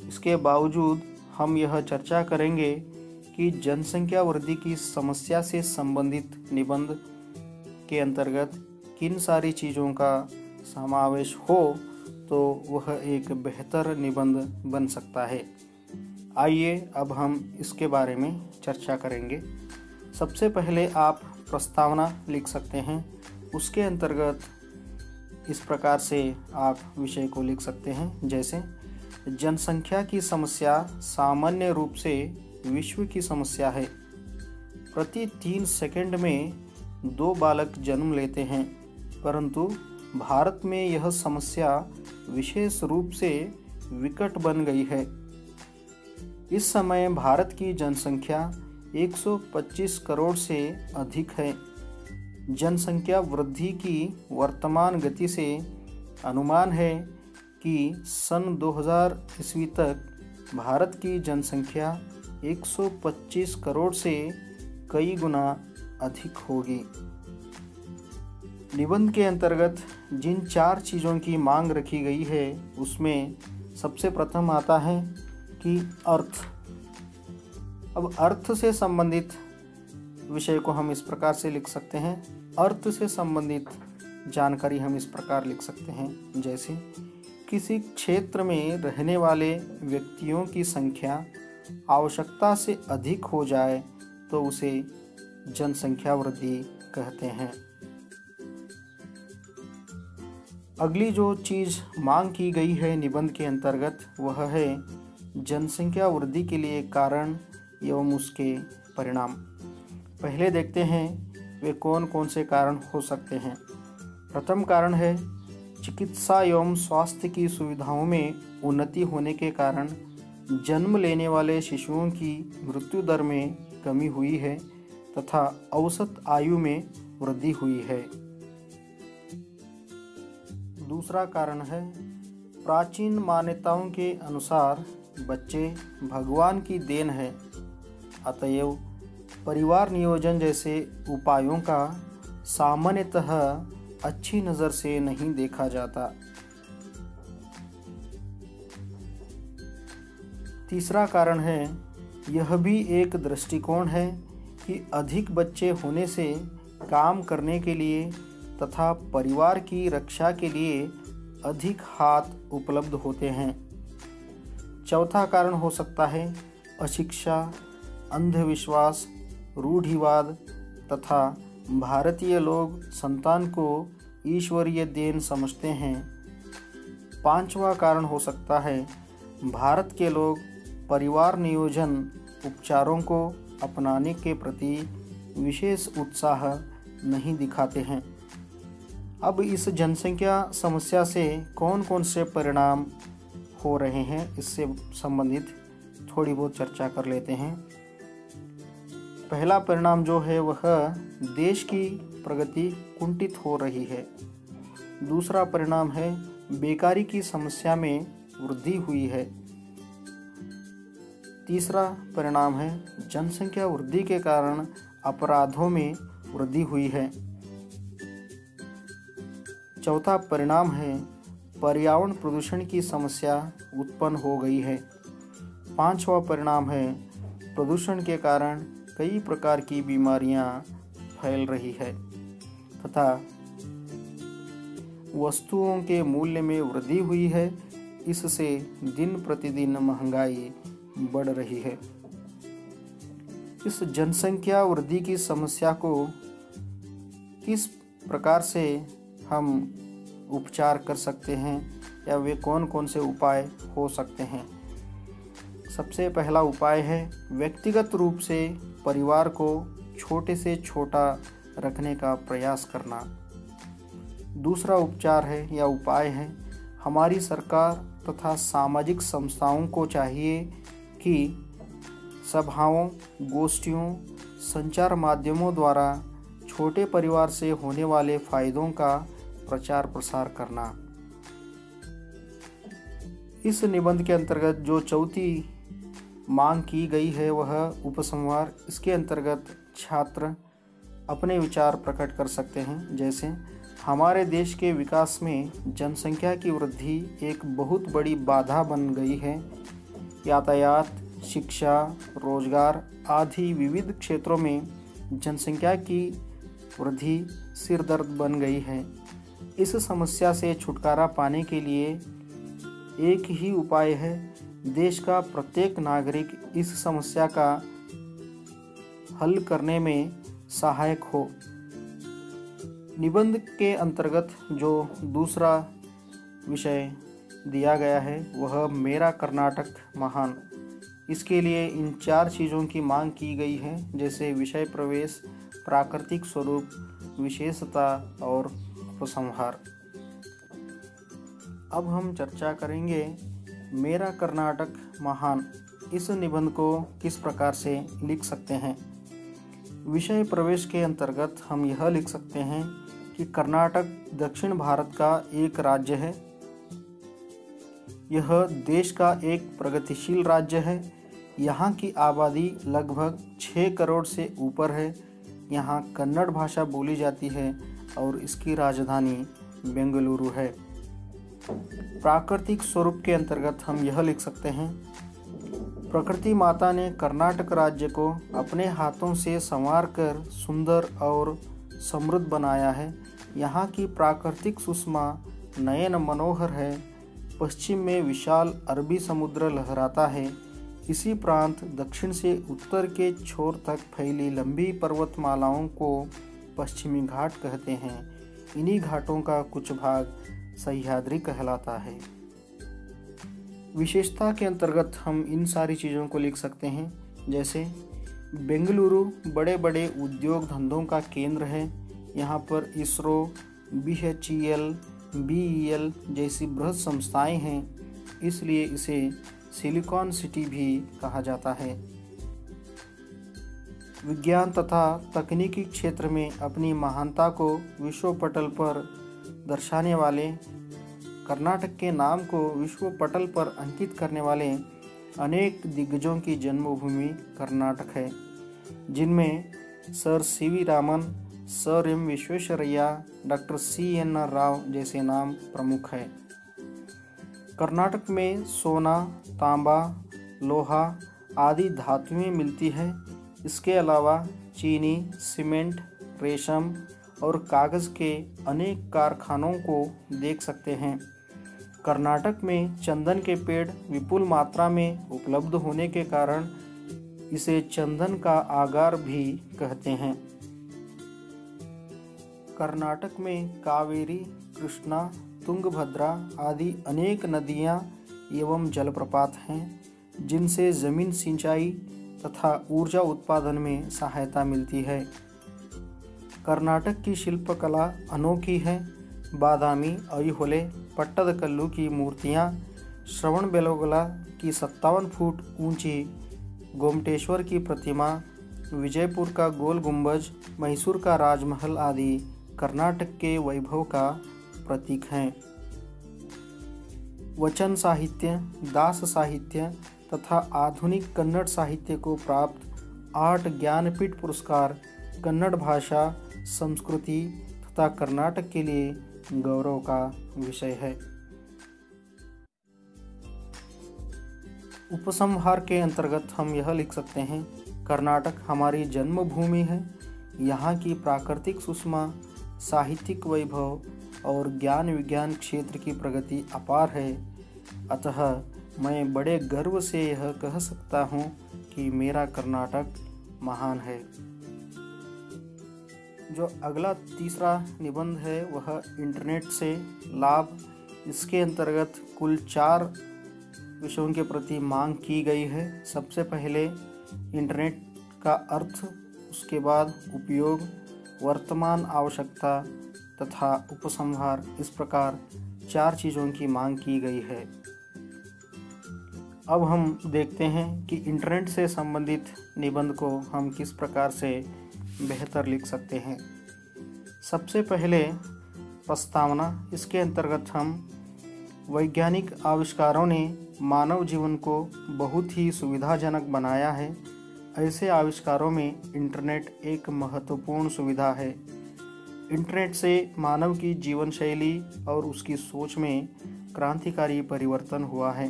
इसके बावजूद हम यह चर्चा करेंगे कि जनसंख्या वृद्धि की समस्या से संबंधित निबंध के अंतर्गत किन सारी चीज़ों का समावेश हो तो वह एक बेहतर निबंध बन सकता है। आइए अब हम इसके बारे में चर्चा करेंगे। सबसे पहले आप प्रस्तावना लिख सकते हैं। उसके अंतर्गत इस प्रकार से आप विषय को लिख सकते हैं, जैसे जनसंख्या की समस्या सामान्य रूप से विश्व की समस्या है। प्रति 3 सेकंड में 2 बालक जन्म लेते हैं, परंतु भारत में यह समस्या विशेष रूप से विकट बन गई है। इस समय भारत की जनसंख्या 125 करोड़ से अधिक है। जनसंख्या वृद्धि की वर्तमान गति से अनुमान है कि सन 2000 ईस्वी तक भारत की जनसंख्या 125 करोड़ से कई गुना अधिक होगी। निबंध के अंतर्गत जिन 4 चीज़ों की मांग रखी गई है उसमें सबसे प्रथम आता है कि अर्थ। अब अर्थ से संबंधित विषय को हम इस प्रकार से लिख सकते हैं। अर्थ से संबंधित जानकारी हम इस प्रकार लिख सकते हैं, जैसे किसी क्षेत्र में रहने वाले व्यक्तियों की संख्या आवश्यकता से अधिक हो जाए तो उसे जनसंख्या वृद्धि कहते हैं। अगली जो चीज़ मांग की गई है निबंध के अंतर्गत वह है जनसंख्या वृद्धि के लिए कारण एवं उसके परिणाम। पहले देखते हैं वे कौन कौन से कारण हो सकते हैं। प्रथम कारण है चिकित्सा एवं स्वास्थ्य की सुविधाओं में उन्नति होने के कारण जन्म लेने वाले शिशुओं की मृत्यु दर में कमी हुई है तथा औसत आयु में वृद्धि हुई है। दूसरा कारण है प्राचीन मान्यताओं के अनुसार बच्चे भगवान की देन है, अतएव परिवार नियोजन जैसे उपायों का सामान्यतः अच्छी नज़र से नहीं देखा जाता। तीसरा कारण है यह भी एक दृष्टिकोण है कि अधिक बच्चे होने से काम करने के लिए तथा परिवार की रक्षा के लिए अधिक हाथ उपलब्ध होते हैं। चौथा कारण हो सकता है अशिक्षा, अंधविश्वास, रूढ़िवाद तथा भारतीय लोग संतान को ईश्वरीय देन समझते हैं। पांचवा कारण हो सकता है भारत के लोग परिवार नियोजन उपचारों को अपनाने के प्रति विशेष उत्साह नहीं दिखाते हैं। अब इस जनसंख्या समस्या से कौन कौन से परिणाम हो रहे हैं इससे संबंधित थोड़ी बहुत चर्चा कर लेते हैं। पहला परिणाम जो है वह देश की प्रगति कुंठित हो रही है। दूसरा परिणाम है बेकारी की समस्या में वृद्धि हुई है। तीसरा परिणाम है जनसंख्या वृद्धि के कारण अपराधों में वृद्धि हुई है। चौथा परिणाम है पर्यावरण प्रदूषण की समस्या उत्पन्न हो गई है। पांचवा परिणाम है प्रदूषण के कारण कई प्रकार की बीमारियां फैल रही है तथा वस्तुओं के मूल्य में वृद्धि हुई है। इससे दिन प्रतिदिन महंगाई बढ़ रही है। इस जनसंख्या वृद्धि की समस्या को किस प्रकार से हम उपचार कर सकते हैं या वे कौन कौन से उपाय हो सकते हैं? सबसे पहला उपाय है व्यक्तिगत रूप से परिवार को छोटे से छोटा रखने का प्रयास करना। दूसरा उपचार है या उपाय है हमारी सरकार तथा सामाजिक संस्थाओं को चाहिए कि सभाओं, गोष्ठियों, संचार माध्यमों द्वारा छोटे परिवार से होने वाले फायदों का प्रचार प्रसार करना। इस निबंध के अंतर्गत जो चौथी मांग की गई है वह उपसंहार। इसके अंतर्गत छात्र अपने विचार प्रकट कर सकते हैं, जैसे हमारे देश के विकास में जनसंख्या की वृद्धि एक बहुत बड़ी बाधा बन गई है। यातायात, शिक्षा, रोजगार आदि विविध क्षेत्रों में जनसंख्या की वृद्धि सिरदर्द बन गई है। इस समस्या से छुटकारा पाने के लिए एक ही उपाय है, देश का प्रत्येक नागरिक इस समस्या का हल करने में सहायक हो। निबंध के अंतर्गत जो दूसरा विषय दिया गया है वह मेरा कर्नाटक महान। इसके लिए इन 4 चीज़ों की मांग की गई है, जैसे विषय प्रवेश, प्राकृतिक स्वरूप, विशेषता और उपसंहार। अब हम चर्चा करेंगे मेरा कर्नाटक महान इस निबंध को किस प्रकार से लिख सकते हैं। विषय प्रवेश के अंतर्गत हम यह लिख सकते हैं कि कर्नाटक दक्षिण भारत का एक राज्य है। यह देश का एक प्रगतिशील राज्य है। यहाँ की आबादी लगभग 6 करोड़ से ऊपर है। यहाँ कन्नड़ भाषा बोली जाती है और इसकी राजधानी बेंगलुरु है। प्राकृतिक स्वरूप के अंतर्गत हम यह लिख सकते हैं, प्रकृति माता ने कर्नाटक राज्य को अपने हाथों से संवार कर सुंदर और समृद्ध बनाया है। यहाँ की प्राकृतिक सुषमा नयन मनोहर है। पश्चिम में विशाल अरबी समुद्र लहराता है। इसी प्रांत दक्षिण से उत्तर के छोर तक फैली लंबी पर्वतमालाओं को पश्चिमी घाट कहते हैं। इन्हीं घाटों का कुछ भाग सह्याद्री कहलाता है। विशेषता के अंतर्गत हम इन सारी चीज़ों को लिख सकते हैं, जैसे बेंगलुरु बड़े बड़े उद्योग धंधों का केंद्र है। यहाँ पर इसरो, BHEL, BEL जैसी बृहद संस्थाएं हैं, इसलिए इसे सिलिकॉन सिटी भी कहा जाता है। विज्ञान तथा तकनीकी क्षेत्र में अपनी महानता को विश्व पटल पर दर्शाने वाले, कर्नाटक के नाम को विश्व पटल पर अंकित करने वाले अनेक दिग्गजों की जन्मभूमि कर्नाटक है, जिनमें sir CV Raman, sir M Visvesvaraya, doctor CNR Rao जैसे नाम प्रमुख है। कर्नाटक में सोना, तांबा, लोहा आदि धातुएं मिलती है। इसके अलावा चीनी, सीमेंट, रेशम और कागज़ के अनेक कारखानों को देख सकते हैं। कर्नाटक में चंदन के पेड़ विपुल मात्रा में उपलब्ध होने के कारण इसे चंदन का आगार भी कहते हैं। कर्नाटक में कावेरी, कृष्णा, तुंगभद्रा आदि अनेक नदियां एवं जलप्रपात हैं, जिनसे जमीन सिंचाई तथा ऊर्जा उत्पादन में सहायता मिलती है। कर्नाटक की शिल्पकला अनोखी है। बादामी, ऐहोले, पट्टदकल्लू की मूर्तियाँ, श्रवणबेलगोला की 57 फुट ऊंची गोमटेश्वर की प्रतिमा, विजयपुर का गोल गुंबज, मैसूर का राजमहल आदि कर्नाटक के वैभव का प्रतीक हैं। वचन साहित्य, दास साहित्य तथा आधुनिक कन्नड़ साहित्य को प्राप्त 8 ज्ञानपीठ पुरस्कार कन्नड़ भाषा, संस्कृति तथा कर्नाटक के लिए गौरव का विषय है। उपसंहार के अंतर्गत हम यह लिख सकते हैं, कर्नाटक हमारी जन्मभूमि है। यहाँ की प्राकृतिक सुषमा, साहित्यिक वैभव और ज्ञान विज्ञान क्षेत्र की प्रगति अपार है। अतः मैं बड़े गर्व से यह कह सकता हूँ कि मेरा कर्नाटक महान है। जो अगला तीसरा निबंध है वह इंटरनेट से लाभ। इसके अंतर्गत कुल 4 विषयों के प्रति मांग की गई है। सबसे पहले इंटरनेट का अर्थ, उसके बाद उपयोग, वर्तमान आवश्यकता तथा उपसंहार। इस प्रकार 4 चीज़ों की मांग की गई है। अब हम देखते हैं कि इंटरनेट से संबंधित निबंध को हम किस प्रकार से बेहतर लिख सकते हैं। सबसे पहले प्रस्तावना। इसके अंतर्गत हम वैज्ञानिक आविष्कारों ने मानव जीवन को बहुत ही सुविधाजनक बनाया है। ऐसे आविष्कारों में इंटरनेट एक महत्वपूर्ण सुविधा है। इंटरनेट से मानव की जीवन शैली और उसकी सोच में क्रांतिकारी परिवर्तन हुआ है।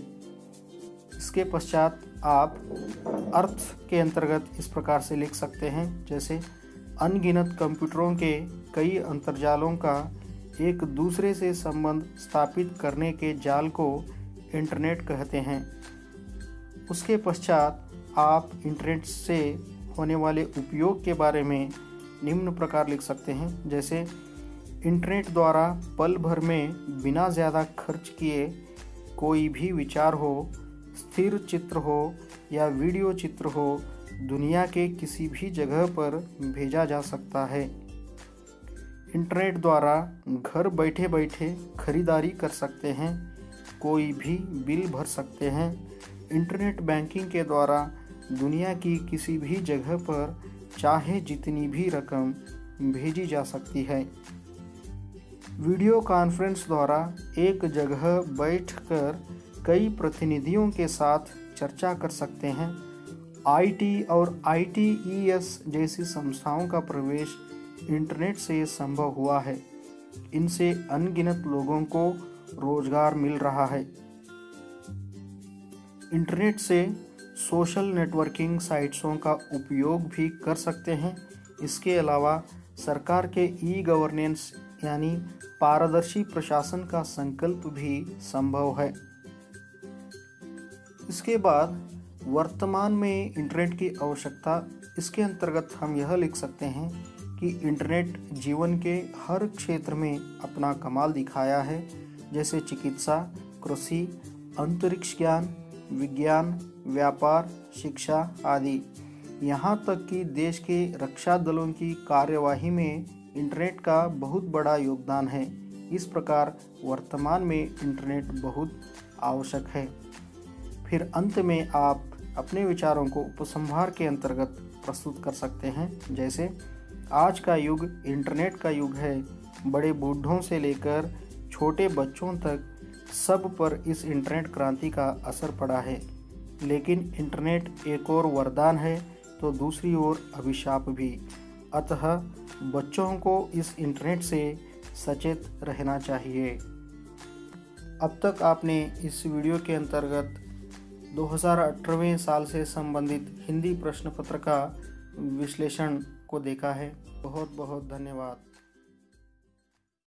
इसके पश्चात आप अर्थ के अंतर्गत इस प्रकार से लिख सकते हैं, जैसे अनगिनत कंप्यूटरों के कई अंतर्जालों का एक दूसरे से संबंध स्थापित करने के जाल को इंटरनेट कहते हैं। उसके पश्चात आप इंटरनेट से होने वाले उपयोग के बारे में निम्न प्रकार लिख सकते हैं, जैसे इंटरनेट द्वारा पल भर में बिना ज़्यादा खर्च किए कोई भी विचार हो, स्थिर चित्र हो या वीडियो चित्र हो, दुनिया के किसी भी जगह पर भेजा जा सकता है। इंटरनेट द्वारा घर बैठे बैठे खरीदारी कर सकते हैं, कोई भी बिल भर सकते हैं। इंटरनेट बैंकिंग के द्वारा दुनिया की किसी भी जगह पर चाहे जितनी भी रकम भेजी जा सकती है। वीडियो कॉन्फ्रेंस द्वारा एक जगह बैठकर कई प्रतिनिधियों के साथ चर्चा कर सकते हैं। आईटी और ITES जैसी संस्थाओं का प्रवेश इंटरनेट से संभव हुआ है। इनसे अनगिनत लोगों को रोजगार मिल रहा है। इंटरनेट से सोशल नेटवर्किंग साइट्सों का उपयोग भी कर सकते हैं। इसके अलावा सरकार के ई-गवर्नेंस यानी पारदर्शी प्रशासन का संकल्प भी संभव है। इसके बाद वर्तमान में इंटरनेट की आवश्यकता। इसके अंतर्गत हम यह लिख सकते हैं कि इंटरनेट जीवन के हर क्षेत्र में अपना कमाल दिखाया है, जैसे चिकित्सा, कृषि, अंतरिक्ष ज्ञान, विज्ञान, व्यापार, शिक्षा आदि। यहाँ तक कि देश के रक्षा दलों की कार्यवाही में इंटरनेट का बहुत बड़ा योगदान है। इस प्रकार वर्तमान में इंटरनेट बहुत आवश्यक है। फिर अंत में आप अपने विचारों को उपसंहार के अंतर्गत प्रस्तुत कर सकते हैं, जैसे आज का युग इंटरनेट का युग है। बड़े बूढ़ों से लेकर छोटे बच्चों तक सब पर इस इंटरनेट क्रांति का असर पड़ा है। लेकिन इंटरनेट एक ओर वरदान है तो दूसरी ओर अभिशाप भी। अतः बच्चों को इस इंटरनेट से सचेत रहना चाहिए। अब तक आपने इस वीडियो के अंतर्गत 2018वें साल से संबंधित हिंदी प्रश्न पत्र का विश्लेषण को देखा है। बहुत बहुत धन्यवाद।